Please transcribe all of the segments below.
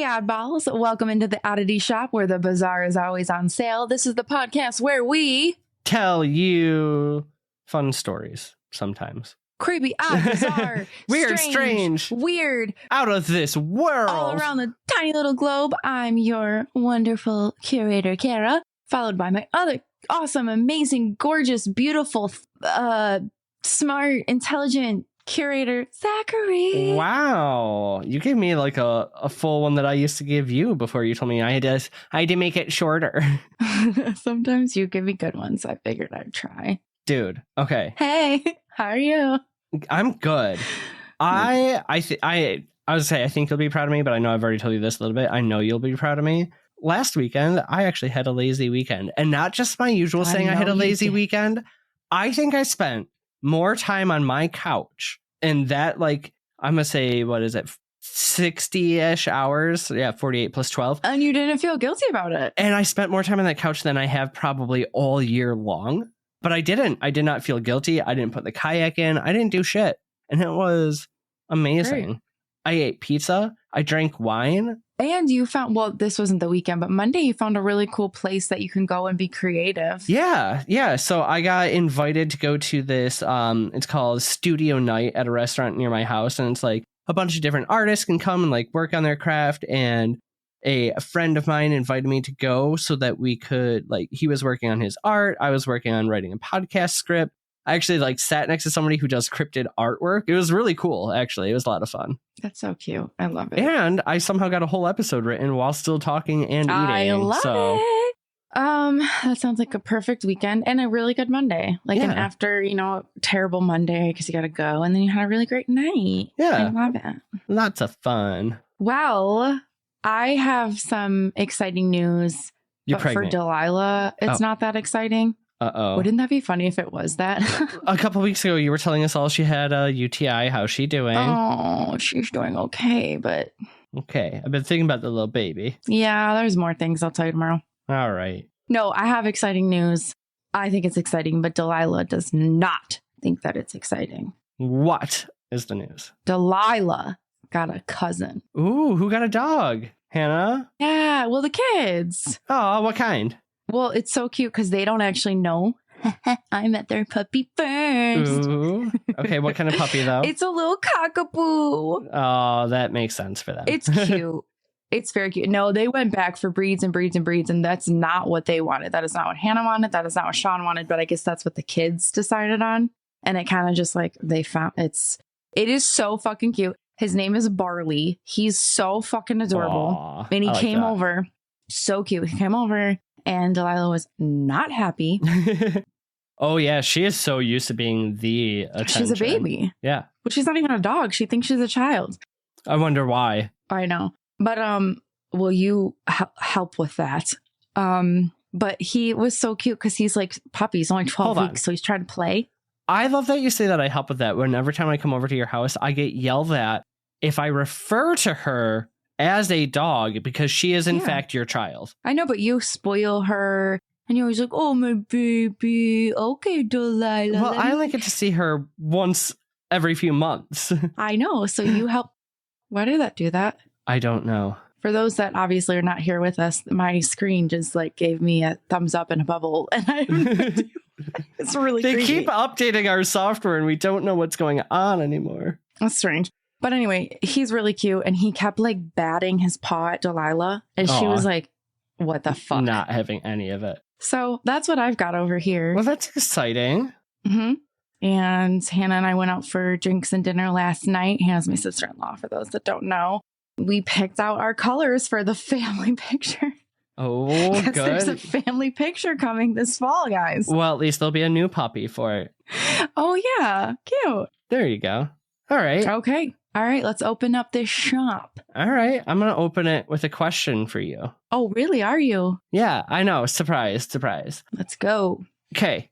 oddballs. Welcome into the Oddity Shop, where the bazaar is always on sale. This is the podcast where we tell you fun stories sometimes. Creepy, odd, bizarre, weird, strange, weird, out of this world, all around the tiny little globe. I'm your wonderful curator, Kara, followed by my other awesome, amazing, gorgeous, beautiful, smart, intelligent curator, Zachary. Wow. You gave me like a full one that I used to give you before you told me I had to make it shorter. Sometimes you give me good ones. I figured I'd try. Dude, okay. Hey, how are you? I'm good. I would say I think you'll be proud of me, but I know I've already told you this a little bit. I know you'll be proud of me. Last weekend, I actually had a lazy weekend. And not just my usual saying I had a lazy weekend. I think I spent more time on my couch, and that, like, I'm going to say, what is it? 60-ish hours. Yeah, 48 plus 12. And you didn't feel guilty about it. And I spent more time on that couch than I have probably all year long. But I didn't. I did not feel guilty. I didn't put the kayak in. I didn't do shit. And it was amazing. Great. I ate pizza. I drank wine. And you found, well, this wasn't the weekend, but Monday you found a really cool place that you can go and be creative. Yeah. Yeah. So I got invited to go to this, it's called Studio Night at a restaurant near my house. And it's like a bunch of different artists can come and like work on their craft. And a friend of mine invited me to go so that we could, like, he was working on his art. I was working on writing a podcast script. I actually like sat next to somebody who does cryptid artwork. It was really cool, actually. It was a lot of fun. That's so cute. I love it. And I somehow got a whole episode written while still talking and eating. I love it. That sounds like a perfect weekend and a really good Monday. Like an after, terrible Monday because you got to go, and then you had a really great night. Yeah. I love it. Lots of fun. Well, I have some exciting news. You're pregnant. For Delilah, it's not that exciting. Uh-oh. Wouldn't that be funny if it was that? A couple weeks ago, you were telling us all she had a UTI. How's she doing? Oh, she's doing okay, but... Okay. I've been thinking about the little baby. Yeah, there's more things I'll tell you tomorrow. All right. No, I have exciting news. I think it's exciting, but Delilah does not think that it's exciting. What is the news? Delilah got a cousin. Ooh, who got a dog? Hannah? Yeah, well, the kids. Oh, what kind? Well, it's so cute because they don't actually know. I met their puppy first. Ooh. Okay, what kind of puppy, though? It's a little cockapoo. Oh, that makes sense for them. It's cute. It's very cute. No, they went back for breeds and breeds and breeds, and that's not what they wanted. That is not what Hannah wanted. That is not what Sean wanted, but I guess that's what the kids decided on. And it kind of just like they found it is so fucking cute. His name is Barley. He's so fucking adorable. Aww, and he came over. So cute. He came over. And Delilah was not happy. Oh, yeah. She is so used to being the attention. She's a baby. Yeah. But she's not even a dog. She thinks she's a child. I wonder why. I know. But will you help with that? But he was so cute because he's like puppy. He's only 12 weeks. So he's trying to play. I love that you say that I help with that. When every time I come over to your house, I get yelled at if I refer to her as a dog because she is in fact your child. I know, but you spoil her and you're always like, oh, my baby. Okay, Delilah. Well, I only get to see her once every few months. I know. So you help. Why did that do that? I don't know. For those that obviously are not here with us, my screen just like gave me a thumbs up and a bubble. And I have no idea. It's really They creepy. keep updating our software and we don't know what's going on anymore. That's strange. But anyway, he's really cute, and he kept like batting his paw at Delilah, and she was like, what the fuck? Not having any of it. So that's what I've got over here. Well, that's exciting. Mm-hmm. And Hannah and I went out for drinks and dinner last night. Hannah's my sister-in-law, for those that don't know. We picked out our colors for the family picture. Oh, good. There's a family picture coming this fall, guys. Well, at least there'll be a new puppy for it. Oh, yeah. Cute. There you go. All right. Okay. All right. Let's open up this shop. All right. I'm going to open it with a question for you. Oh, really? Are you? Yeah, I know. Surprise, surprise. Let's go. Okay.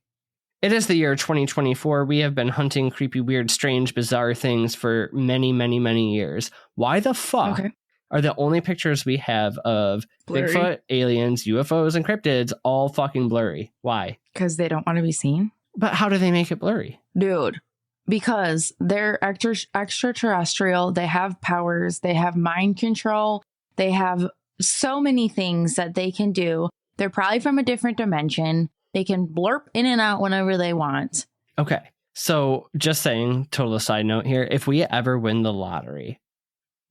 It is the year 2024. We have been hunting creepy, weird, strange, bizarre things for many, many, many years. Why the fuck are the only pictures we have of blurry Bigfoot, aliens, UFOs, and cryptids all fucking blurry? Why? Because they don't want to be seen. But how do they make it blurry? Dude, because they're extraterrestrial. They have powers. They have mind control. They have so many things that they can do. They're probably from a different dimension. They can blurp in and out whenever they want. Okay. So just saying, total side note here, if we ever win the lottery,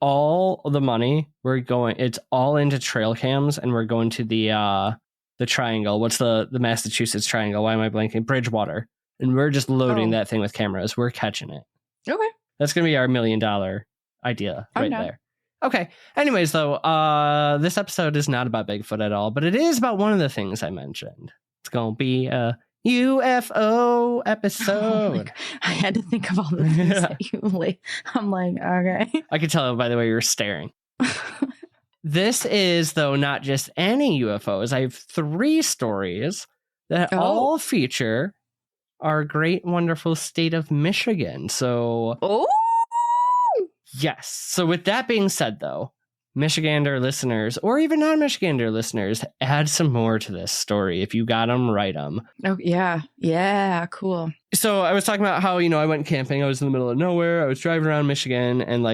all the money it's all into trail cams, and we're going to the triangle. What's the Massachusetts triangle? Why am I blanking? Bridgewater. And we're just loading that thing with cameras. We're catching it. Okay. That's going to be our $1 million idea right there. Okay. Anyways, though, this episode is not about Bigfoot at all, but it is about one of the things I mentioned. It's going to be a UFO episode. I had to think of all the things that you like. I'm like, okay. I could tell by the way you're staring. This is, though, not just any UFOs. I have 3 stories that all feature our great, wonderful state of Michigan. So, yes. So with that being said, though, Michigander listeners, or even non-Michigander listeners, add some more to this story. If you got them, write them. Oh, yeah. Yeah, cool. So I was talking about how, I went camping. I was in the middle of nowhere. I was driving around Michigan, and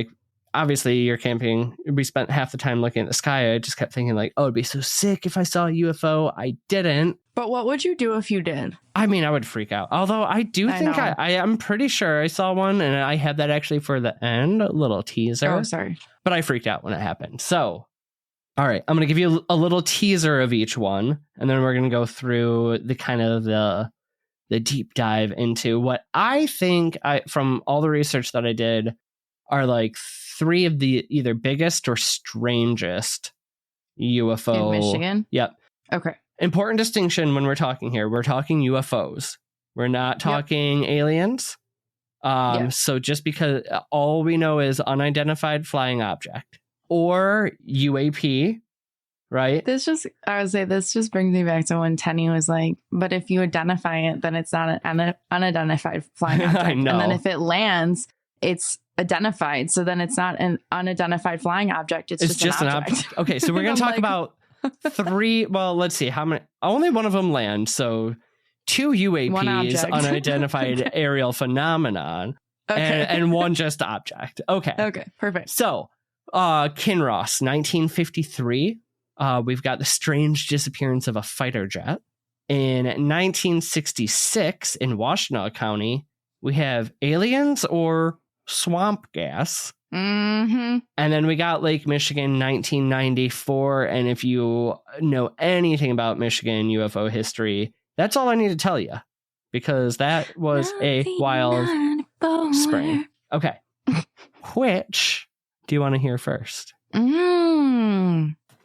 obviously you're camping. We spent half the time looking at the sky. I just kept thinking it'd be so sick if I saw a UFO. I didn't. But what would you do if you did? I mean, I would freak out. Although I think I'm pretty sure I saw one, and I had that actually for the end, a little teaser. Oh, sorry. But I freaked out when it happened. So, all right, I'm going to give you a little teaser of each one, and then we're going to go through the kind of the deep dive into what I think, from all the research that I did, are 3 of the either biggest or strangest UFO. In Michigan? Yep. Okay. Important distinction when we're talking here. We're talking UFOs. We're not talking aliens. So just because all we know is unidentified flying object or UAP, right? This just brings me back to when Tenny was like, but if you identify it, then it's not an unidentified flying object. I know. And then if it lands, it's identified. So then it's not an unidentified flying object. It's just an object. Okay, so we're going to talk about 3. Well, let's see how many. Only one of them lands. So 2 UAPs, unidentified aerial phenomenon, and 1 just object. Okay. Okay, perfect. So Kinross, 1953. We've got the strange disappearance of a fighter jet. In 1966, in Washtenaw County, we have aliens or swamp gas. Mm-hmm. And then we got Lake Michigan, 1994. And if you know anything about Michigan UFO history, that's all I need to tell you, because that was a wild spring. Okay. Which do you want to hear first?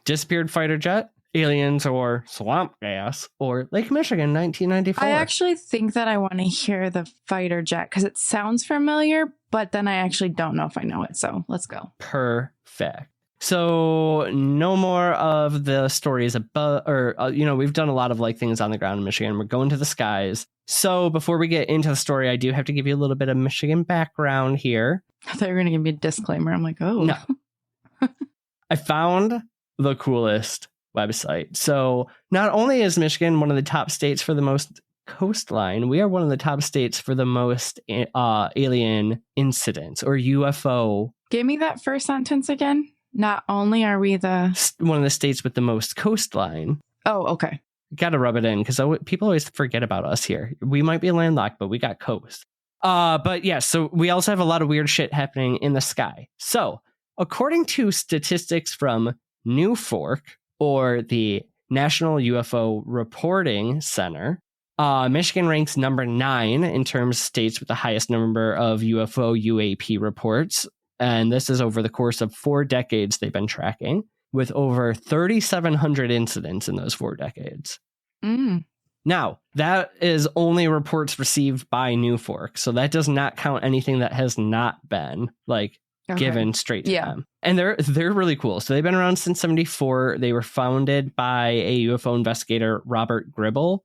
Disappeared fighter jet, aliens, or swamp gas, or Lake Michigan, 1994? I actually think that I want to hear the fighter jet because it sounds familiar, but then I actually don't know if I know it. So let's go. Perfect. So no more of the stories above, we've done a lot of things on the ground in Michigan. We're going to the skies. So before we get into the story, I do have to give you a little bit of Michigan background here. I thought you were going to give me a disclaimer. I'm like, oh. No. I found the coolest website. So not only is Michigan one of the top states for the most coastline, we are one of the top states for the most alien incidents or UFO. Give me that first sentence again. Not only are we one of the states with the most coastline. Oh, okay. Got to rub it in because people always forget about us here. We might be landlocked, but we got coast. But yeah, so we also have a lot of weird shit happening in the sky. So according to statistics from New Fork, or the National UFO Reporting Center, Michigan ranks number 9 in terms of states with the highest number of UFO UAP reports. And this is over the course of 4 decades they've been tracking, with over 3,700 incidents in those 4 decades. Now, that is only reports received by New Fork. So that does not count anything that has not been given straight to them. And they're really cool. So they've been around since 1974. They were founded by a UFO investigator, Robert Gribble,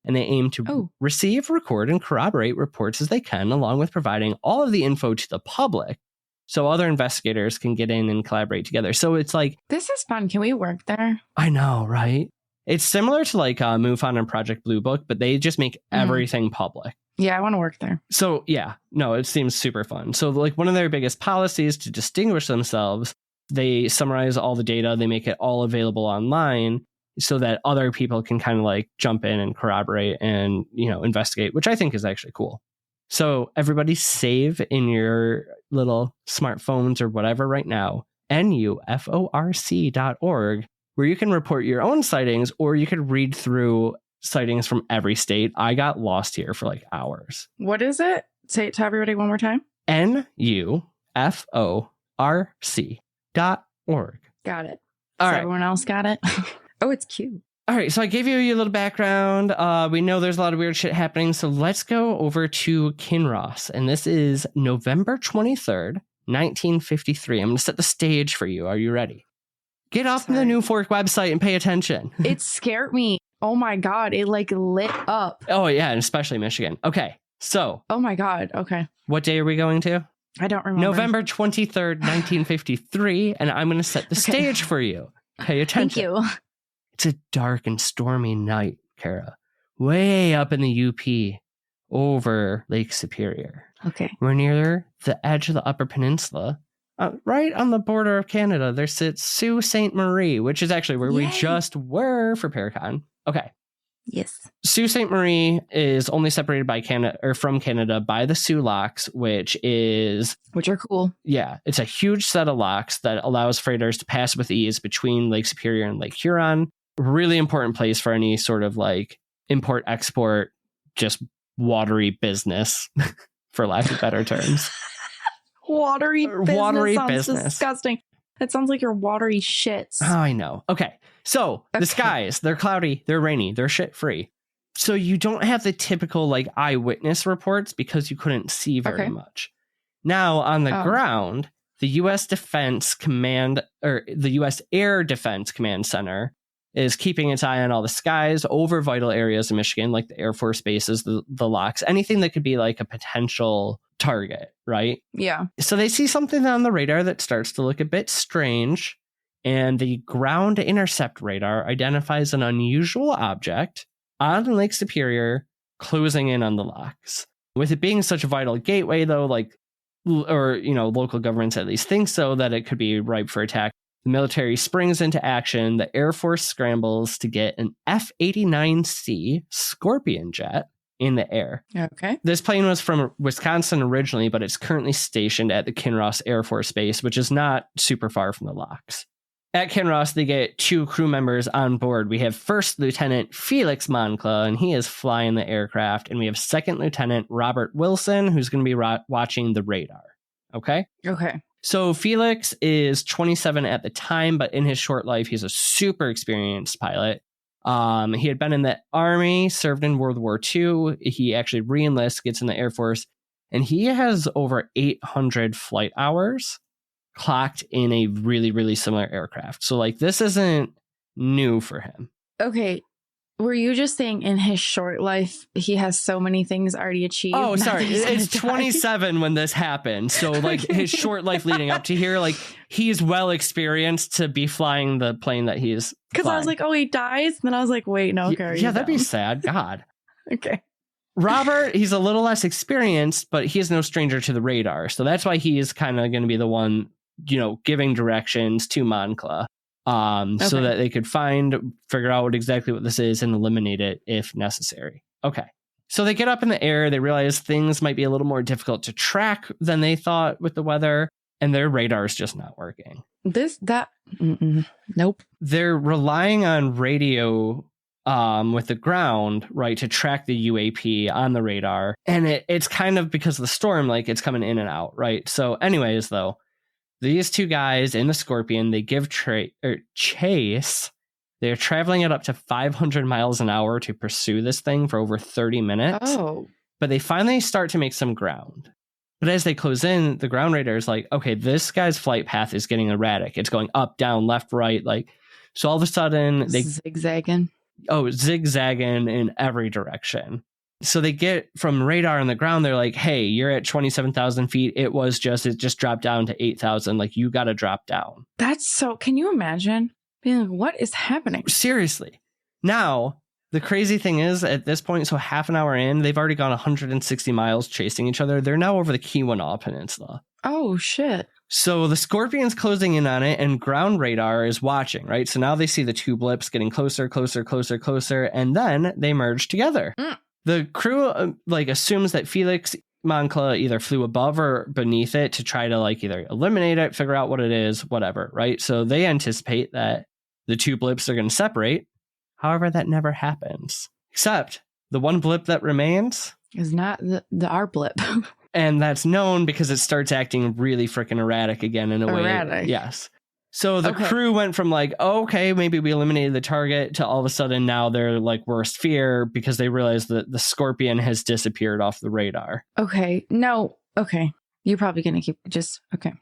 and they aim to receive, record, and corroborate reports as they can, along with providing all of the info to the public so other investigators can get in and collaborate together. So it's this is fun. Can we work there? I know, right? It's similar to MUFON and Project Blue Book, but they just make everything public. Yeah, I want to work there. So yeah, no, it seems super fun. So one of their biggest policies to distinguish themselves They summarize all the data. They make it all available online so that other people can kind of like jump in and corroborate and, investigate, which I think is actually cool. So everybody save in your little smartphones or whatever right now, nuforc.org, where you can report your own sightings, or you could read through sightings from every state. I got lost here for like hours. What is it? Say it to everybody one more time. nuforc.org. Got it. All right. Everyone else got it? Oh, it's cute. All right, so I gave you a little background. We know there's a lot of weird shit happening, so let's go over to Kinross. And this is November 23rd, 1953. I'm going to set the stage for you. Are you ready? Get off the New Fork website and pay attention. It scared me. Oh my God, it like lit up. Oh yeah, and especially Michigan. Okay, so. Oh my God, okay. What day are we going to? I don't remember. November 23rd, 1953, and I'm going to set the stage for you. Pay attention. Thank you. It's a dark and stormy night, Kara. Way up in the UP, over Lake Superior. Okay. We're near the edge of the Upper Peninsula. Right on the border of Canada, there sits Sault Ste. Marie, which is actually where we just were for Paracon. Okay. Yes. Sault Ste. Marie is only separated by Canada or from Canada by the Soo Locks, which are cool. Yeah, it's a huge set of locks that allows freighters to pass with ease between Lake Superior and Lake Huron. Really important place for any sort of like import export, just watery business, for lack of better terms. Watery business sounds business. Disgusting. It sounds like your watery shits. Oh, I know. Okay. So the skies, they're cloudy, they're rainy, they're shit free. So you don't have the typical like eyewitness reports because you couldn't see very much. Now on the ground, the U.S. Defense Command or the U.S. Air Defense Command Center is keeping its eye on all the skies over vital areas in Michigan, like the Air Force bases, the locks, anything that could be like a potential target, right? Yeah. So they see something on the radar that starts to look a bit strange, and the ground intercept radar identifies an unusual object on Lake Superior closing in on the locks. With it being such a vital gateway, though, local governments at least think so, that it could be ripe for attack. The military springs into action. The Air Force scrambles to get an F-89C Scorpion jet in the air. Okay. This plane was from Wisconsin originally, but it's currently stationed at the Kinross Air Force Base, which is not super far from the locks. At Kinross, they get 2 crew members on board. We have First Lieutenant Felix Moncla, and he is flying the aircraft. And we have Second Lieutenant Robert Wilson, who's going to be watching the radar. Okay? Okay. So Felix is 27 at the time, but in his short life, he's a super experienced pilot. He had been in the Army, served in World War II. He actually re-enlists, gets in the Air Force, and he has over 800 flight hours clocked in a really, really similar aircraft. So like this isn't new for him. Okay. Were you just saying in his short life, he has so many things already achieved? Oh, sorry. It's 27 when this happened. So like his short life leading up to here, like he's well experienced to be flying the plane that he's Because I was like, oh, he dies. And then I was like, wait, no, Carrie. Yeah, that'd be sad. God. Okay. Robert, he's a little less experienced, but he is no stranger to the radar. So that's why he is kind of going to be the one, giving directions to Moncla. So that they could figure out exactly what this is and eliminate it if necessary. Okay. So they get up in the air. They realize things might be a little more difficult to track than they thought with the weather, and their radar is just not working. Nope. They're relying on radio with the ground, right, to track the UAP on the radar. And it's kind of because of the storm, like it's coming in and out, right? So anyways, though, these 2 guys in the Scorpion, they give chase. They're traveling at up to 500 miles an hour to pursue this thing for over 30 minutes. Oh. But they finally start to make some ground. But as they close in, the ground radar is like, okay, this guy's flight path is getting erratic. It's going up, down, left, right. So all of a sudden they zigzagging. Oh, zigzagging in every direction. So they get from radar on the ground. They're like, hey, you're at 27,000 feet. It just dropped down to 8,000. Like, you got to drop down. Can you imagine being like, what is happening? Seriously. Now, the crazy thing is at this point, so half an hour in, they've already gone 160 miles chasing each other. They're now over the Keweenaw Peninsula. Oh, shit. So the Scorpion's closing in on it, and ground radar is watching, right? So now they see the two blips getting closer, and then they merge together. The crew assumes that Felix Moncla either flew above or beneath it to try to either eliminate it, figure out what it is, whatever, right? So they anticipate that the two blips are going to separate. However, that never happens. Except the one blip that remains is not our blip. And that's known because it starts acting really freaking erratic again in a way. Yes. So the crew went from okay, maybe we eliminated the target, to all of a sudden now they're worst fear because they realize that the Scorpion has disappeared off the radar. Okay. No. Okay. You're probably going to keep okay.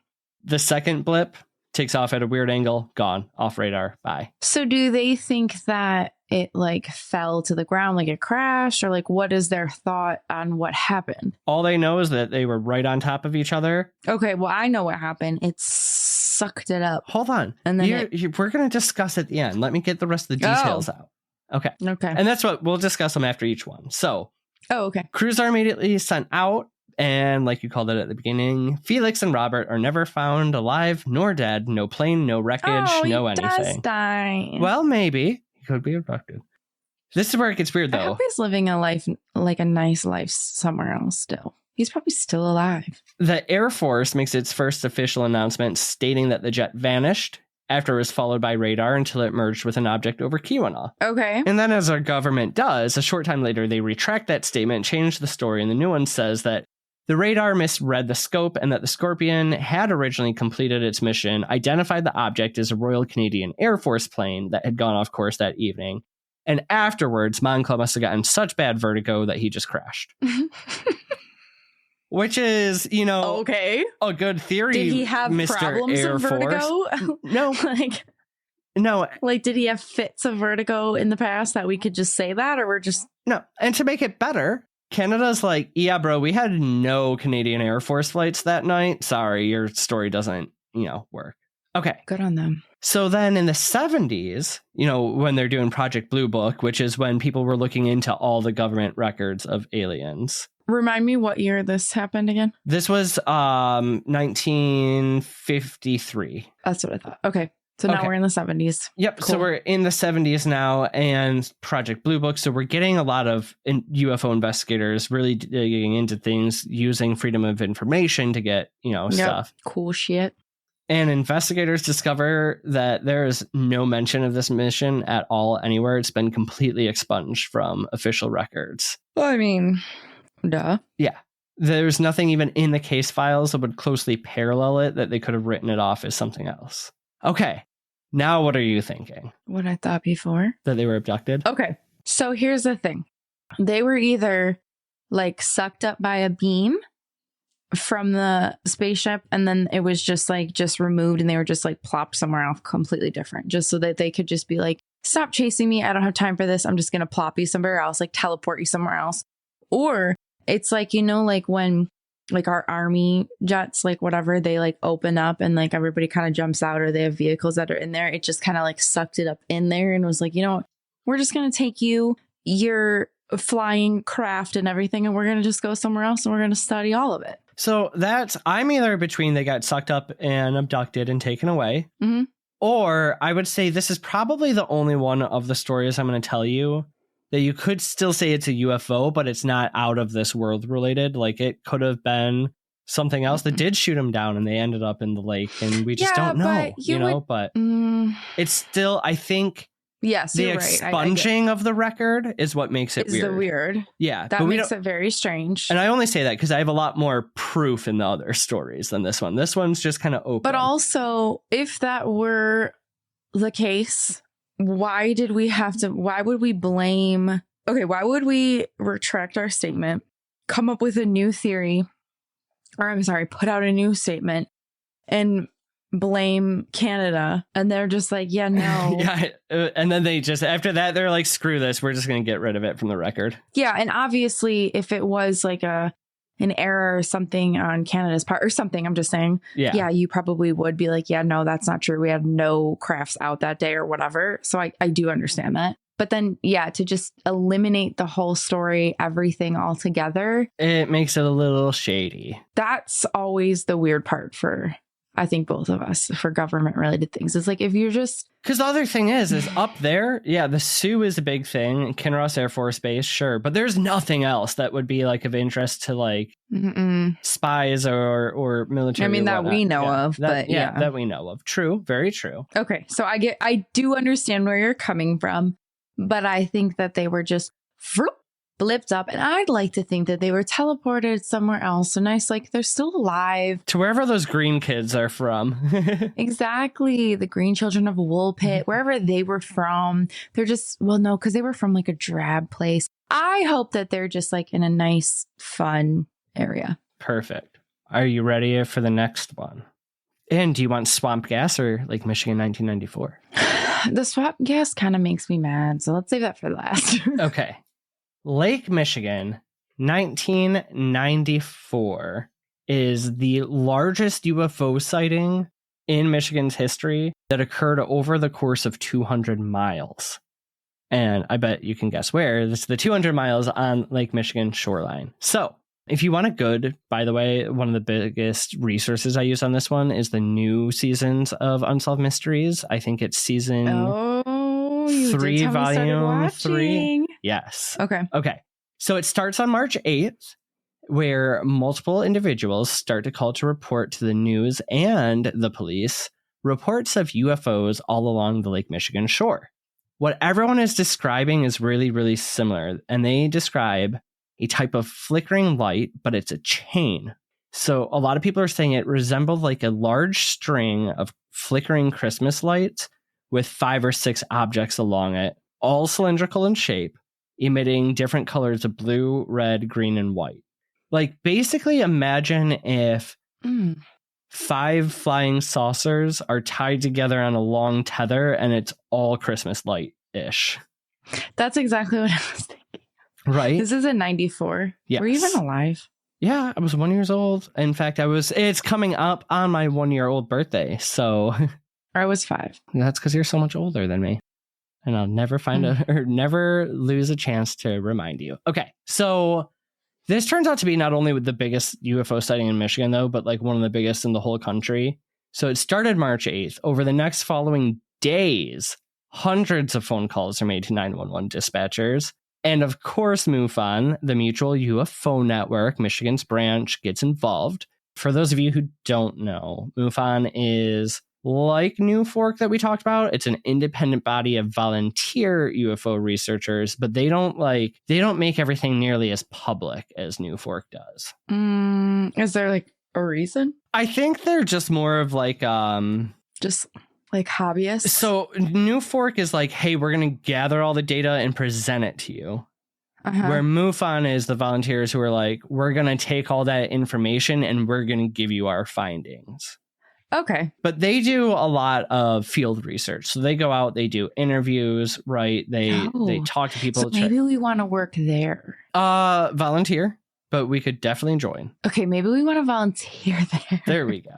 The second blip takes off at a weird angle, gone, off radar, bye. So do they think that it fell to the ground, it crashed, or what is their thought on what happened? All they know is that they were right on top of each other. Okay, well, I know what happened. It sucked it up. Hold on. And then we're going to discuss at the end. Let me get the rest of the details out. Okay. And that's what we'll discuss them after each one. So, okay. Crews are immediately sent out. And like you called it at the beginning, Felix and Robert are never found alive nor dead. No plane, no wreckage, no anything. Does die. Well, maybe. He could be abducted. This is where it gets weird, though. I hope he's living a life, a nice life somewhere else still. He's probably still alive. The Air Force makes its first official announcement stating that the jet vanished after it was followed by radar until it merged with an object over Keweenaw. Okay. And then, as our government does, a short time later, they retract that statement, change the story, and the new one says that the radar misread the scope and that the Scorpion had originally completed its mission, identified the object as a Royal Canadian Air Force plane that had gone off course that evening. And afterwards, Moncla must have gotten such bad vertigo that he just crashed. Which is, okay, a good theory. Did he have Mr. problems Air with vertigo? No. No. Did he have fits of vertigo in the past that we could just say that, or we're just... No. And to make it better, Canada's yeah, bro, we had no Canadian Air Force flights that night. Sorry, your story doesn't, work. Okay. Good on them. So then in the 70s, when they're doing Project Blue Book, which is when people were looking into all the government records of aliens. Remind me what year this happened again? This was 1953. That's what I thought. Okay. So now we're in the 70s. Yep. Cool. So we're in the 70s now, and Project Blue Book. So we're getting a lot of UFO investigators really digging into things using freedom of information to get, stuff. Cool shit. And investigators discover that there is no mention of this mission at all anywhere. It's been completely expunged from official records. Well, I mean, duh. Yeah. There's nothing even in the case files that would closely parallel it, that they could have written it off as something else. Okay. Now what are you thinking? What I thought before? That they were abducted? Okay. So here's the thing. They were either sucked up by a beam from the spaceship, and then it was just removed, and they were just plopped somewhere else completely different, just so that they could just be stop chasing me. I don't have time for this. I'm just going to plop you somewhere else, teleport you somewhere else. Or it's when our army jets, whatever, they open up and everybody kind of jumps out, or they have vehicles that are in there. It just kind of sucked it up in there and was we're just going to take your flying craft and everything, and we're going to just go somewhere else, and we're going to study all of it. So I'm either between they got sucked up and abducted and taken away, or I would say this is probably the only one of the stories I'm going to tell you that you could still say it's a UFO, but it's not out of this world related. It could have been something else that did shoot them down, and they ended up in the lake, and we just don't know, but it's still, I think, yes, the expunging of the record is what makes it weird. The weird. Yeah. That makes it very strange. And I only say that because I have a lot more proof in the other stories than this one. This one's just kind of open. But also, if that were the case, why would we retract our statement, come up with a new theory, put out a new statement, and blame Canada, and they're just yeah, no. Yeah, and then they just, after that, they're screw this, we're just going to get rid of it from the record. Yeah, and obviously, if it was an error or something on Canada's part or something, I'm just saying, yeah, you probably would be yeah, no, that's not true. We had no crafts out that day or whatever. So I do understand that. But then, yeah, to just eliminate the whole story, everything altogether, it makes it a little shady. That's always the weird part for I think both of us, for government related things. It's like, if you're just... Because the other thing is up there, yeah, the Sioux is a big thing. Kinross Air Force Base, sure. But there's nothing else that would be like of interest to like spies or military. I mean, that we know of, but yeah. That we know of. True. Very true. Okay. So I do understand where you're coming from, but I think that they were just blipped up, and I'd like to think that they were teleported somewhere else. So nice, like they're still alive. To wherever those green kids are from. Exactly. The green children of Woolpit, wherever they were from. They're just, well, no, because they were from like a drab place. I hope that they're just like in a nice, fun area. Perfect. Are you ready for the next one? And do you want swamp gas or Lake Michigan 1994? The swamp gas kind of makes me mad, so let's save that for last. Okay. Lake Michigan, 1994, is the largest UFO sighting in Michigan's history that occurred over the course of 200 miles. And I bet you can guess where. It's the 200 miles on Lake Michigan shoreline. So if you want a good, by the way, one of the biggest resources I use on this one is the new seasons of Unsolved Mysteries. I think it's season... You 3, did tell volume me 3. Yes. Okay. So it starts on March 8th, where multiple individuals start to call to report to the news and the police reports of UFOs all along the Lake Michigan shore. What everyone is describing is really, really similar, and they describe a type of flickering light, but it's a chain. So a lot of people are saying it resembled like a large string of flickering Christmas lights with 5 or 6 objects along it, all cylindrical in shape, emitting different colors of blue, red, green, and white. Like, basically imagine if 5 flying saucers are tied together on a long tether and it's all Christmas light-ish. That's exactly what I was thinking. Right? This is in 94. Yes. Were you even alive? Yeah, I was 1 year old. In fact, it's coming up on my 1-year-old birthday, so... Or I was 5. That's because you're so much older than me. And I'll never never lose a chance to remind you. Okay, so this turns out to be not only the biggest UFO sighting in Michigan, though, but like one of the biggest in the whole country. So it started March 8th. Over the next following days, hundreds of phone calls are made to 911 dispatchers. And of course, MUFON, the Mutual UFO Network, Michigan's branch, gets involved. For those of you who don't know, MUFON is... like New Fork that we talked about, it's an independent body of volunteer UFO researchers, but they don't make everything nearly as public as New Fork does. Is there like a reason? I think they're just more of like just like hobbyists. So New Fork is like, hey, we're gonna gather all the data and present it to you. Where MUFON is the volunteers who are like, we're gonna take all that information and we're gonna give you our findings. Okay. But they do a lot of field research. So they go out, they do interviews, right? They talk to people. So maybe we want to work there. Volunteer, but we could definitely join. Okay, maybe we want to volunteer there. There we go.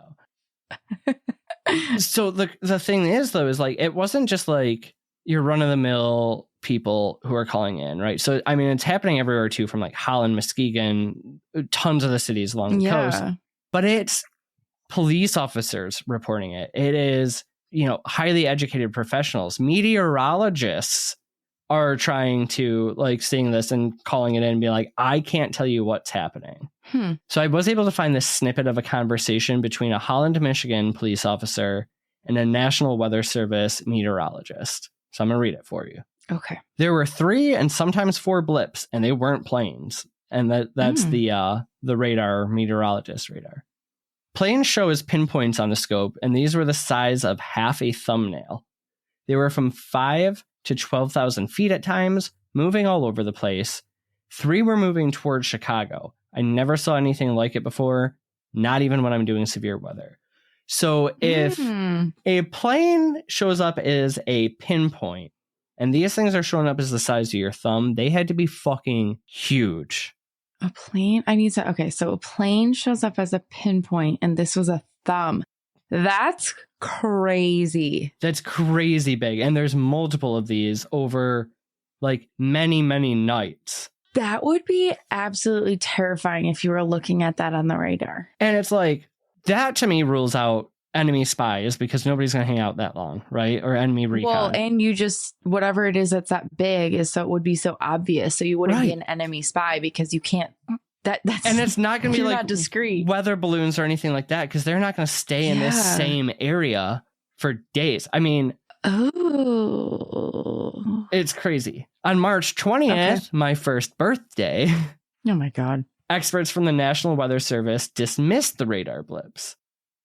So the thing is, though, is like, it wasn't just like your run-of-the-mill people who are calling in, right? So, I mean, it's happening everywhere, too, from like Holland, Muskegon, tons of the cities along the coast. But it's police officers reporting it. It is, highly educated professionals. Meteorologists are trying to like seeing this and calling it in and be like, I can't tell you what's happening. So I was able to find this snippet of a conversation between a Holland, Michigan police officer and a National Weather Service meteorologist. So I'm going to read it for you. Okay. There were 3 and sometimes 4 blips, and they weren't planes. And that's the radar, meteorologist radar. Planes show as pinpoints on the scope, and these were the size of half a thumbnail. They were from 5 to 12,000 feet at times, moving all over the place. 3 were moving towards Chicago. I never saw anything like it before, not even when I'm doing severe weather. So if a plane shows up as a pinpoint, and these things are showing up as the size of your thumb, they had to be fucking huge. A plane? Okay, so a plane shows up as a pinpoint, and this was a thumb. That's crazy. That's crazy big. And there's multiple of these over like many, many nights. That would be absolutely terrifying if you were looking at that on the radar. And it's like, that to me rules out enemy spies because nobody's going to hang out that long, right? Or enemy recon. Well, and you just, whatever it is that's that big is so it would be so obvious. So you wouldn't be an enemy spy because you can't, that's, and it's not going to be like not discreet weather balloons or anything like that because they're not going to stay in this same area for days. I mean, it's crazy. On March 20th, my first birthday. Oh my God. Experts from the National Weather Service dismissed the radar blips,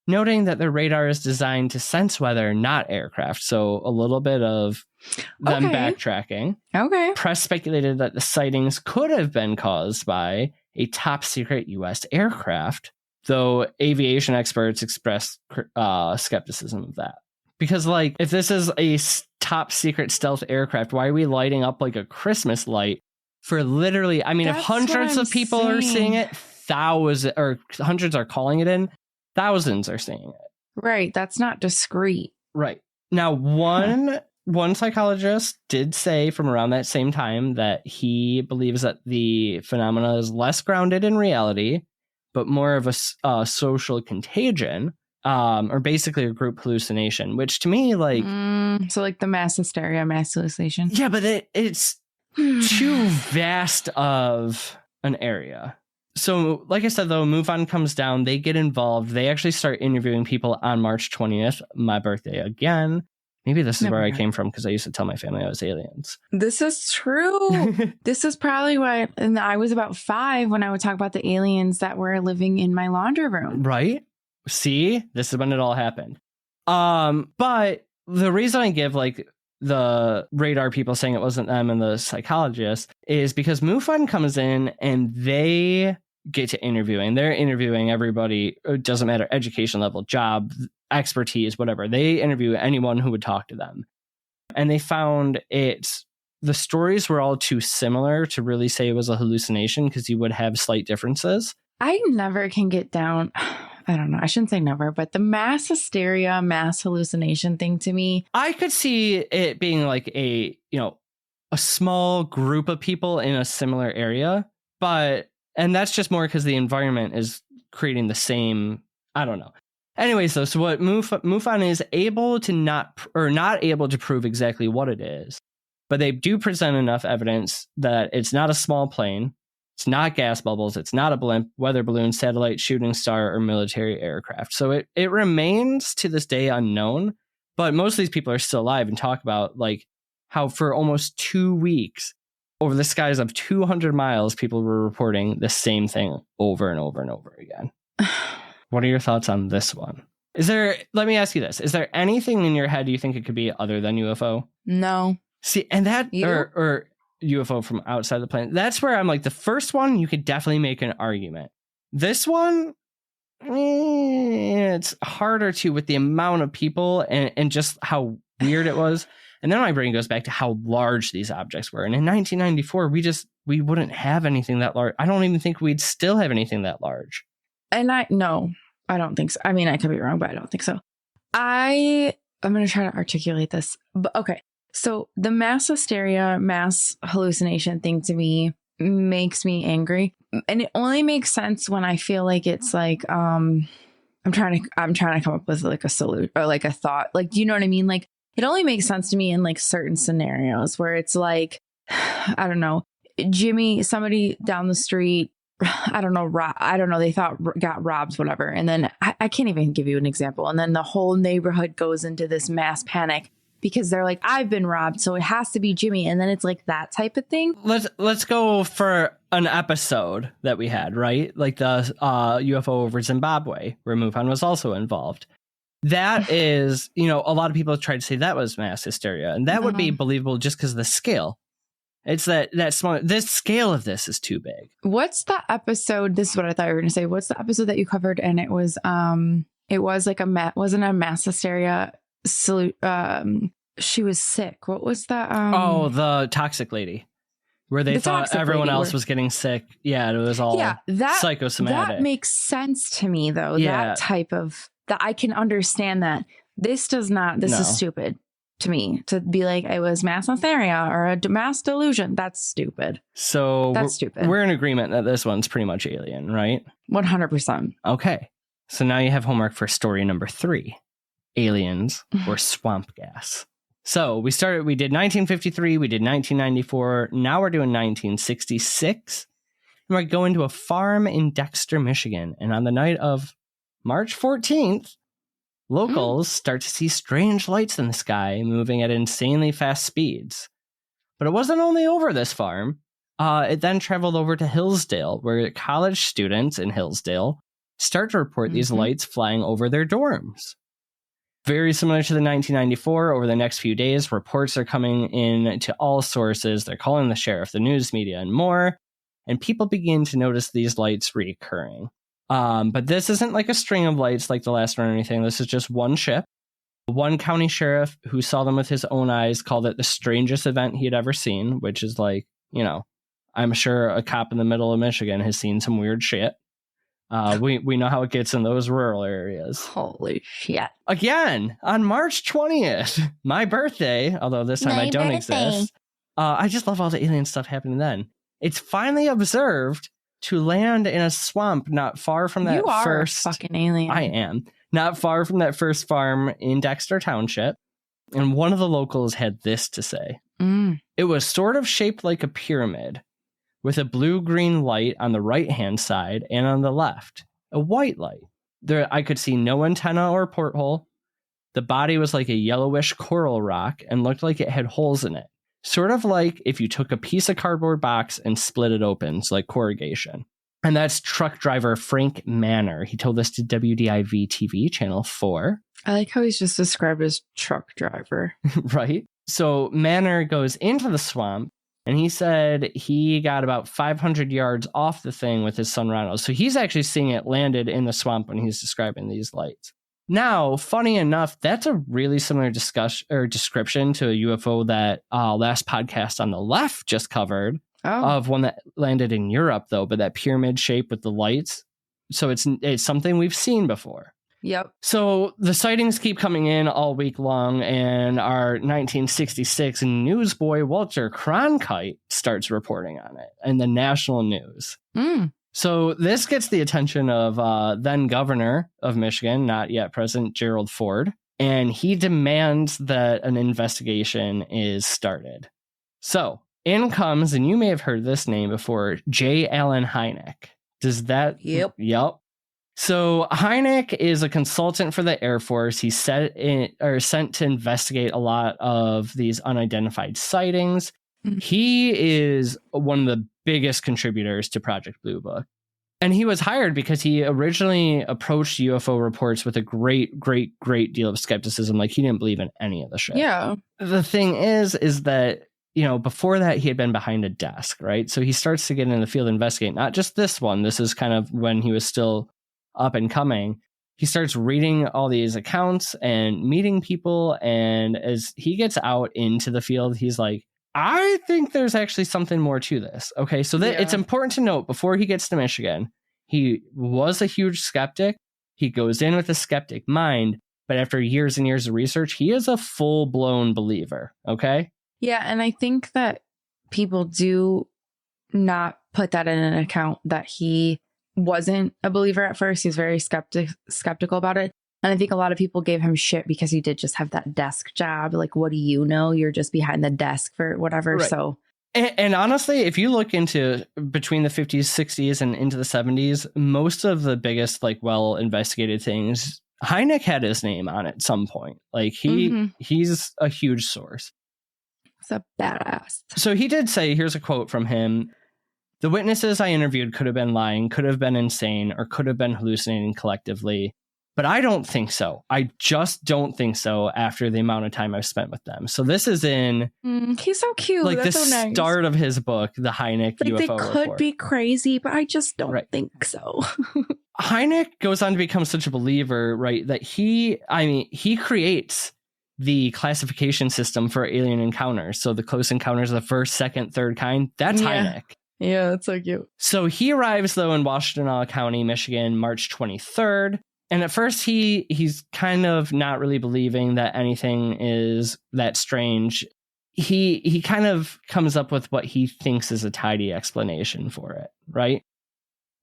noting that the radar is designed to sense weather, not aircraft. So a little bit of them backtracking. Okay. Press speculated that the sightings could have been caused by a top secret U.S. aircraft, though aviation experts expressed skepticism of that. Because, like, if this is a top secret stealth aircraft, why are we lighting up like a Christmas light for literally, I mean, if hundreds of people are seeing it, thousands or hundreds are calling it in, thousands are seeing it. Right. That's not discreet. Right. Now, one psychologist did say from around that same time that he believes that the phenomena is less grounded in reality, but more of a social contagion. Or basically a group hallucination, which to me, like... so like the mass hysteria, mass hallucination? Yeah, but it's too vast of an area. So, like I said, though, MUFON comes down, they get involved. They actually start interviewing people on March 20th, my birthday again. Maybe this is where I came from because I used to tell my family I was aliens. This is true. This is probably why... And I was about 5 when I would talk about the aliens that were living in my laundry room. Right? See, this is when it all happened. But the reason I give like the radar people saying it wasn't them and the psychologists is because MUFON comes in and they get to interviewing. They're interviewing everybody. It doesn't matter, education level, job, expertise, whatever. They interview anyone who would talk to them. And they found the stories were all too similar to really say it was a hallucination because you would have slight differences. I never can get down... I don't know. I shouldn't say never, but the mass hysteria, mass hallucination thing to me. I could see it being like a small group of people in a similar area, and that's just more because the environment is creating the same, I don't know. Anyways, though, so what MUFON is able to not able to prove exactly what it is, but they do present enough evidence that it's not a small plane. It's not gas bubbles. It's not a blimp, weather balloon, satellite, shooting star, or military aircraft. So it remains to this day unknown, but most of these people are still alive and talk about like how for almost 2 weeks over the skies of 200 miles, people were reporting the same thing over and over and over again. What are your thoughts on this one? Let me ask you this. Is there anything in your head you think it could be other than UFO? No. See, and that, or UFO from outside the planet. That's where I'm like, the first one, you could definitely make an argument. This one, it's harder to with the amount of people and just how weird it was. And then my brain goes back to how large these objects were. And in 1994, we wouldn't have anything that large. I don't even think we'd still have anything that large. And I don't think so. I mean, I could be wrong, but I don't think so. I'm going to try to articulate this. But okay. So the mass hysteria, mass hallucination thing to me makes me angry. And it only makes sense when I feel like it's like, I'm trying to come up with like a solution or like a thought. Like, do you know what I mean? Like, it only makes sense to me in like certain scenarios where it's like, I don't know, Jimmy, somebody down the street, I don't know, they thought got robbed, whatever. And then I can't even give you an example. And then the whole neighborhood goes into this mass panic because they're like, I've been robbed, so it has to be Jimmy. And then it's like that type of thing. Let's go for an episode that we had, right? Like the UFO over Zimbabwe, where MUFON was also involved. That is, a lot of people tried to say that was mass hysteria, and that would be believable just because of the scale. It's that small. This scale of this is too big. What's the episode? This is what I thought you were going to say. What's the episode that you covered? And it was like wasn't a mass hysteria. She was sick. What was that? The toxic lady, where they thought everyone else was getting sick. Yeah, it was all psychosomatic. That makes sense to me, though. Yeah. That type of that I can understand that. This does not. This is stupid to me to be like it was mass hysteria or a mass delusion. That's stupid. So that's stupid. We're in agreement that this one's pretty much alien, right? 100%. Okay. So now you have homework for story number 3, aliens or swamp gas. So we did 1953, we did 1994, now we're doing 1966. And we're going to a farm in Dexter, Michigan. And on the night of March 14th, locals start to see strange lights in the sky moving at insanely fast speeds. But it wasn't only over this farm. It then traveled over to Hillsdale, where college students in Hillsdale start to report these lights flying over their dorms. Very similar to the 1994, over the next few days, reports are coming in to all sources. They're calling the sheriff, the news media, and more. And people begin to notice these lights reoccurring. But this isn't like a string of lights like the last one or anything. This is just one ship. One county sheriff who saw them with his own eyes called it the strangest event he had ever seen, which is like, you know, I'm sure a cop in the middle of Michigan has seen some weird shit. We know how it gets in those rural areas. Holy shit. Again, on March 20th, my birthday, although this time I don't exist. I just love all the alien stuff happening then. It's finally observed to land in a swamp not far from that first... a fucking alien. I am. Not far from that first farm in Dexter Township. And one of the locals had this to say. It was sort of shaped like a pyramid, with a blue-green light on the right-hand side and on the left, a white light. There, I could see no antenna or porthole. The body was like a yellowish coral rock and looked like it had holes in it. Sort of like if you took a piece of cardboard box and split it open, so like corrugation. And that's truck driver Frank Manor. He told this to WDIV TV, Channel 4. I like how he's just described as truck driver. Right? So Manor goes into the swamp, and he said he got about 500 yards off the thing with his son Ronald. So he's actually seeing it landed in the swamp when he's describing these lights. Now, funny enough, that's a really similar description to a UFO that last podcast on the left just covered, of one that landed in Europe, though, but that pyramid shape with the lights. So it's something we've seen before. Yep. So the sightings keep coming in all week long, and our 1966 newsboy Walter Cronkite starts reporting on it in the national news. So this gets the attention of then governor of Michigan, not yet President Gerald Ford, and he demands that an investigation is started. So in comes, and you may have heard this name before, J. Allen Hynek. Does that? Yep. So Hynek is a consultant for the Air Force. He's sent to investigate a lot of these unidentified sightings. He is one of the biggest contributors to Project Blue Book. And he was hired because he originally approached UFO reports with a great deal of skepticism. Like, he didn't believe in any of the shit. Yeah. The thing is that, you know, before that, he had been behind a desk, right? So he starts to get in the field and investigate. Not just this one. This is kind of when he was still up and coming. He starts reading all these accounts and meeting people. And as he gets out into the field, he's like, I think there's actually something more to this. Okay, so it's important to note, before he gets to Michigan, he was a huge skeptic. He goes in with a skeptic mind, but after years and years of research, he is a full-blown believer. Okay? Yeah, and I think that people do not put that in an account, that he wasn't a believer at first. He's very skeptical about it. And I think a lot of people gave him shit because he did just have that desk job. Like, what do you know? You're just behind the desk for whatever. Right. So, and honestly, if you look into between the 50s, 60s, and into the 70s, most of the biggest, like, well investigated things, Hynek had his name on it at some point. Like, he's a huge source. It's a badass. So he did say, here's a quote from him: "The witnesses I interviewed could have been lying, could have been insane, or could have been hallucinating collectively. But I don't think so. I just don't think so after the amount of time I've spent with them." So this is in... he's so cute. Like, that's the so nice. Start of his book, The Hynek UFO Report. They could be crazy, but I just don't think so. Hynek goes on to become such a believer, right, that he creates the classification system for alien encounters. So the close encounters of the first, second, third kind, that's Hynek. Yeah, that's so cute. So he arrives, though, in Washtenaw County, Michigan, March 23rd. And at first, he's kind of not really believing that anything is that strange. He kind of comes up with what he thinks is a tidy explanation for it, right?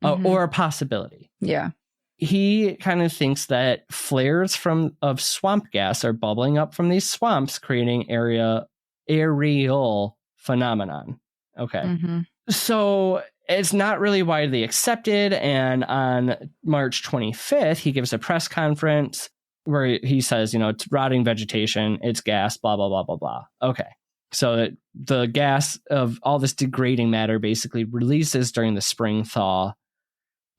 Or a possibility. Yeah. he kind of thinks that flares of swamp gas are bubbling up from these swamps, creating aerial phenomenon. Okay. Mm-hmm. So it's not really widely accepted. And on March 25th, he gives a press conference where he says, it's rotting vegetation, it's gas, blah, blah, blah, blah, blah. Okay. So the gas of all this degrading matter basically releases during the spring thaw.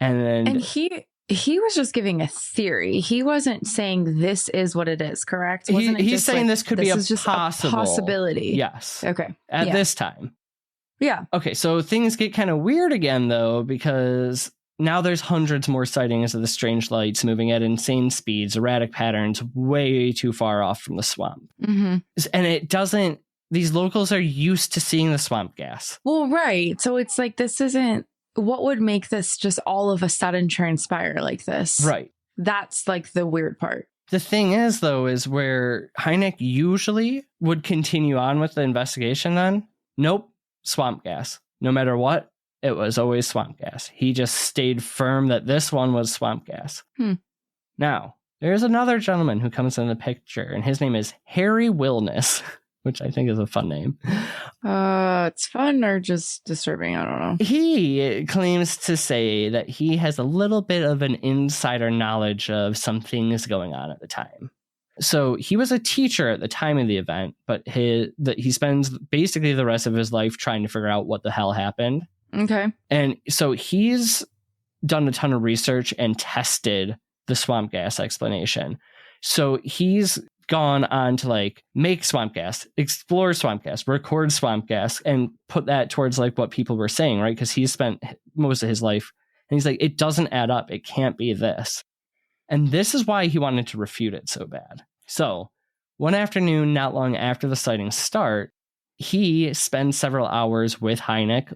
And he was just giving a theory. He wasn't saying this is what it is, correct? He's saying this could be a possibility. Yes. Okay. At this time. Yeah. Okay, so things get kind of weird again, though, because now there's hundreds more sightings of the strange lights moving at insane speeds, erratic patterns, way too far off from the swamp. Mm-hmm. And these locals are used to seeing the swamp gas. Well, right. So it's like, this isn't, what would make this just all of a sudden transpire like this? Right. That's like the weird part. The thing is, though, is where Hynek usually would continue on with the investigation then. Nope. Swamp gas. No matter what, it was always swamp gas. He just stayed firm that this one was swamp gas. Now, there's another gentleman who comes in the picture, and his name is Harry Wilness, which I think is a fun name. It's fun or just disturbing? I don't know. He claims to say that he has a little bit of an insider knowledge of some things going on at the time. So he was a teacher at the time of the event, but he spends basically the rest of his life trying to figure out what the hell happened. Okay. And so he's done a ton of research and tested the swamp gas explanation. So he's gone on to make swamp gas, explore swamp gas, record swamp gas, and put that towards what people were saying, right? Because he's spent most of his life and he's like, it doesn't add up. It can't be this. And this is why he wanted to refute it so bad. So one afternoon, not long after the sightings start, he spends several hours with Hynek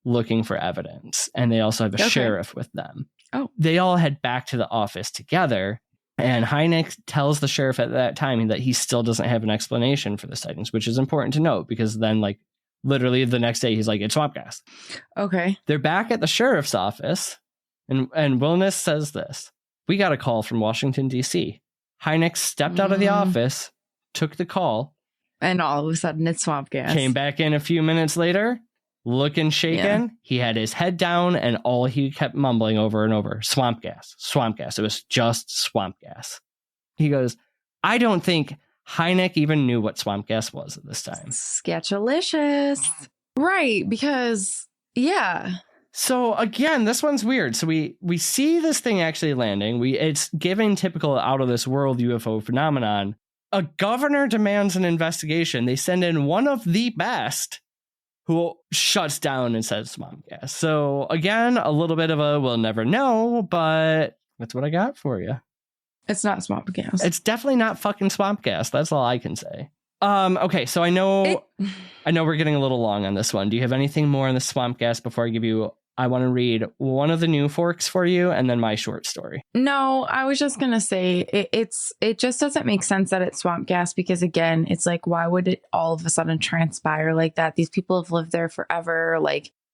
looking for evidence. And they also have a sheriff with them. Oh. They all head back to the office together. And Hynek tells the sheriff at that time that he still doesn't have an explanation for the sightings, which is important to note because then literally the next day he's like, it's swamp gas. Okay. They're back at the sheriff's office. And Wilness says this. We got a call from Washington, D.C. Hynek stepped out of the office, took the call. And all of a sudden it's swamp gas. Came back in a few minutes later, looking shaken. Yeah. He had his head down and all he kept mumbling over and over, swamp gas, swamp gas. It was just swamp gas. He goes, I don't think Hynek even knew what swamp gas was at this time. Sketchalicious. Right, because, yeah. So again, this one's weird. So we see this thing actually landing. It's given typical out of this world UFO phenomenon. A governor demands an investigation. They send in one of the best who shuts down and says swamp gas. So again, a little bit of a we'll never know, but that's what I got for you. It's not swamp gas. It's definitely not fucking swamp gas. That's all I can say. Okay, so I know we're getting a little long on this one. Do you have anything more on the swamp gas before I want to read one of the new forks for you and then my short story. No, I was just going to say it just doesn't make sense that it's swamp gas because, again, it's like, why would it all of a sudden transpire like that? These people have lived there forever.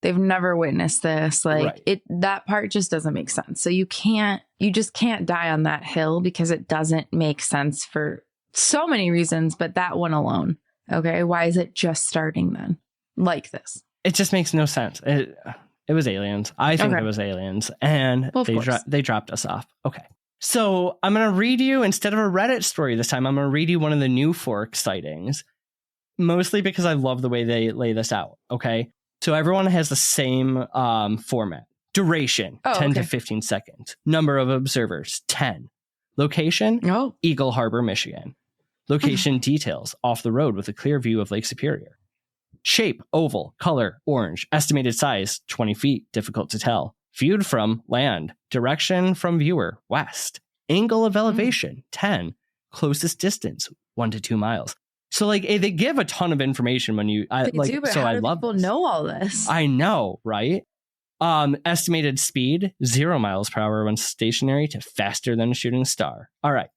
They've never witnessed this. That part just doesn't make sense. So you just can't die on that hill because it doesn't make sense for so many reasons, but that one alone. Okay. Why is it just starting then like this? It just makes no sense. It was aliens. I think it was aliens. And they dropped us off. Okay. So I'm going to read you, instead of a Reddit story this time, I'm going to read you one of the new fork sightings. Mostly because I love the way they lay this out. Okay. So everyone has the same format. Duration, 10 to 15 seconds. Number of observers, 10. Location, Eagle Harbor, Michigan. Location details, off the road with a clear view of Lake Superior. Shape, oval, color, orange. Estimated size, 20 feet, difficult to tell. Viewed from land. Direction from viewer, west. Angle of elevation, 10. Closest distance, 1 to 2 miles. So they give a ton of information when you how do people know all this? I know, right? Estimated speed, 0 miles per hour when stationary to faster than a shooting star. All right.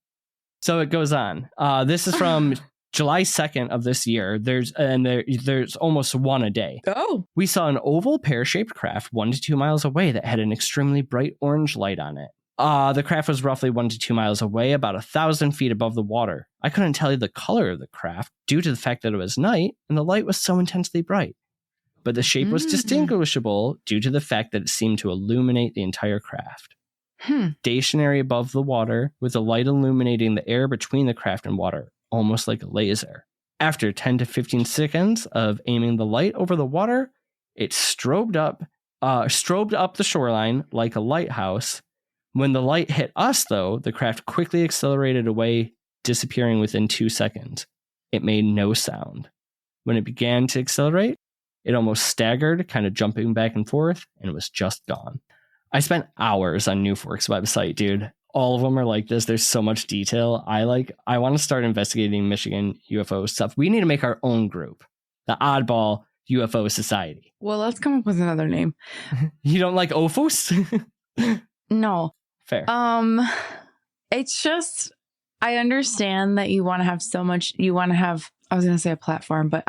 So it goes on. This is from July 2nd of this year. There's almost one a day. Oh. We saw an oval pear-shaped craft 1 to 2 miles away that had an extremely bright orange light on it. The craft was roughly 1 to 2 miles away, about 1,000 feet above the water. I couldn't tell you the color of the craft due to the fact that it was night and the light was so intensely bright. But the shape was distinguishable due to the fact that it seemed to illuminate the entire craft. Stationary above the water, with the light illuminating the air between the craft and water, almost like a laser. After 10 to 15 seconds of aiming the light over the water, it strobed up the shoreline like a lighthouse. When the light hit us, though, the craft quickly accelerated away, disappearing within 2 seconds. It made no sound. When it began to accelerate, it almost staggered, kind of jumping back and forth, and it was just gone. I spent hours on Newfork's website, dude. All of them are like this. There's so much detail. I want to start investigating Michigan UFO stuff. We need to make our own group, the Oddball UFO Society. Well, let's come up with another name. You don't like OFOS? No. Fair. It's just, I understand that you want to have so much, you want to have, I was going to say a platform, but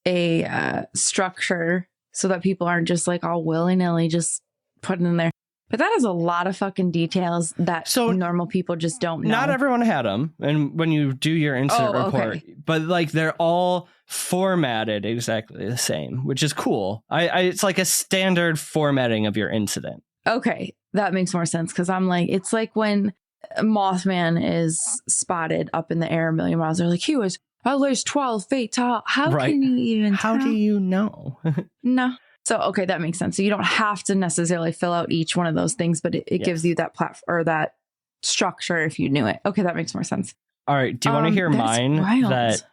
a structure so that people aren't just like all willy-nilly just putting in there. But that is a lot of fucking details that normal people just don't know. Not everyone had them. And when you do your incident report, but like they're all formatted exactly the same, which is cool. It's like a standard formatting of your incident. Okay, that makes more sense because I'm like, it's like when Mothman is spotted up in the air a million miles. They're like, he was at least 12 feet tall. How can you even How tell? do you know? No. So, okay, that makes sense. So you don't have to necessarily fill out each one of those things, but it gives you that platform or that structure if you knew it. Okay, that makes more sense. All right. Do you want to hear mine? Wild.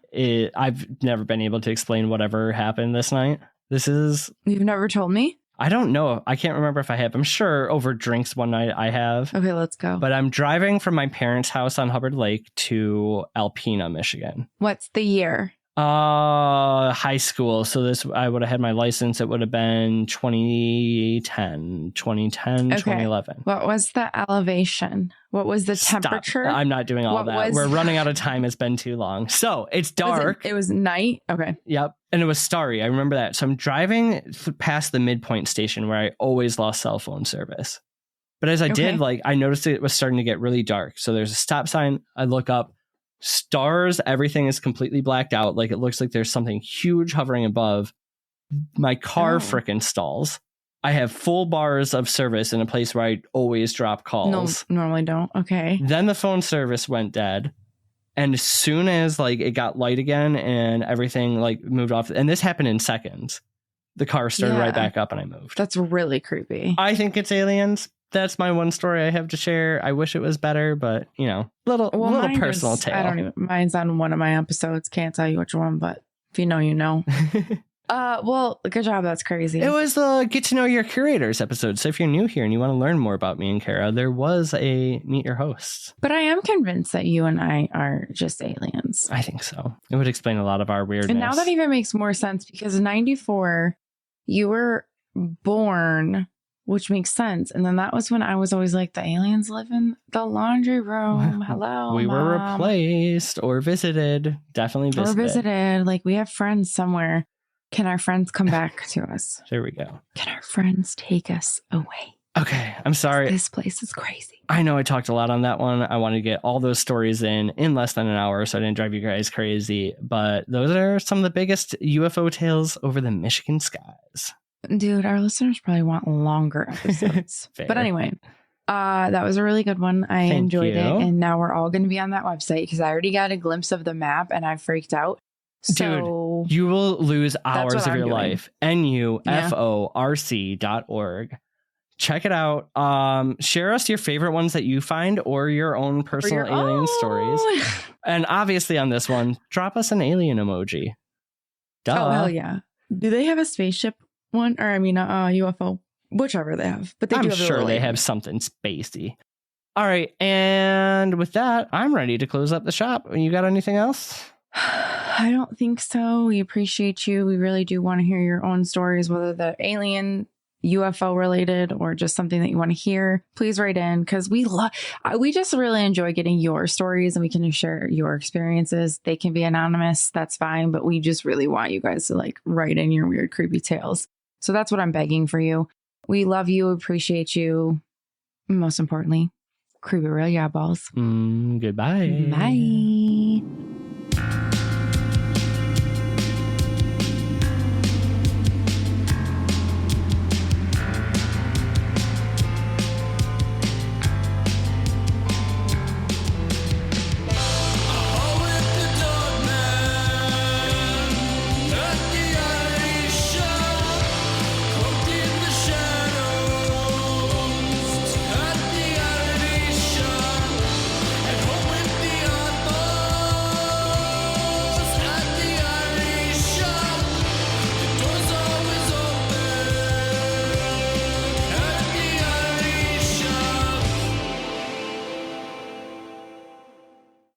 I've never been able to explain whatever happened this night. You've never told me? I don't know. I can't remember if I have. I'm sure over drinks one night I have. Okay, let's go. But I'm driving from my parents' house on Hubbard Lake to Alpena, Michigan. What's the year? High school. So I would have had my license. It would have been 2010, 2011. What was the elevation? What was the temperature? I'm not doing all that. We're running out of time. It's been too long. So it's dark. It was night. Okay. Yep. And it was starry. I remember that. So I'm driving past the midpoint station where I always lost cell phone service. But as I did, I noticed it was starting to get really dark. So there's a stop sign. I look up. Stars, everything is completely blacked out. Like it looks like there's something huge hovering above. My car frickin' stalls. I have full bars of service in a place where I always drop calls. No, normally don't. Okay. Then the phone service went dead. And as soon as it got light again and everything moved off, and this happened in seconds, the car started right back up and I moved. That's really creepy. I think it's aliens. That's my one story I have to share. I wish it was better, but little personal tale. Mine's on one of my episodes. Can't tell you which one, but if you know, you know. Well, good job. That's crazy. It was the Get to Know Your Curators episode. So if you're new here and you want to learn more about me and Kara, there was a Meet Your Hosts. But I am convinced that you and I are just aliens. I think so. It would explain a lot of our weirdness. And now that even makes more sense because in 94, you were born, which makes sense. And then that was when I was always like, the aliens live in the laundry room. Hello, we Mom. were replaced or visited. Definitely visited. Or visited. Like we have friends somewhere. Can our friends come back to us? There we go. Can our friends take us away? Okay, I'm sorry. This place is crazy. I know I talked a lot on that one. I wanted to get all those stories in less than an hour, so I didn't drive you guys crazy. But those are some of the biggest UFO tales over the Michigan skies. Dude, our listeners probably want longer episodes. But anyway, that was a really good one. I enjoyed it. And now we're all going to be on that website because I already got a glimpse of the map and I freaked out. So dude, you will lose hours of your life. NUFORC.org. Check it out. Share us your favorite ones that you find or your own personal alien stories. And obviously on this one, drop us an alien emoji. Duh. Oh, hell yeah. Do they have a spaceship one? Or I mean, UFO, whichever they have. But I'm sure they have something spacey. All right. And with that, I'm ready to close up the shop. You got anything else? I don't think so. We appreciate you. We really do want to hear your own stories, whether they're alien, UFO related, or just something that you want to hear. Please write in because we just really enjoy getting your stories and we can share your experiences. They can be anonymous. That's fine. But we just really want you guys to write in your weird, creepy tales. So that's what I'm begging for you. We love you. Appreciate you. Most importantly, Creep it real, yeah, balls. Goodbye. Bye.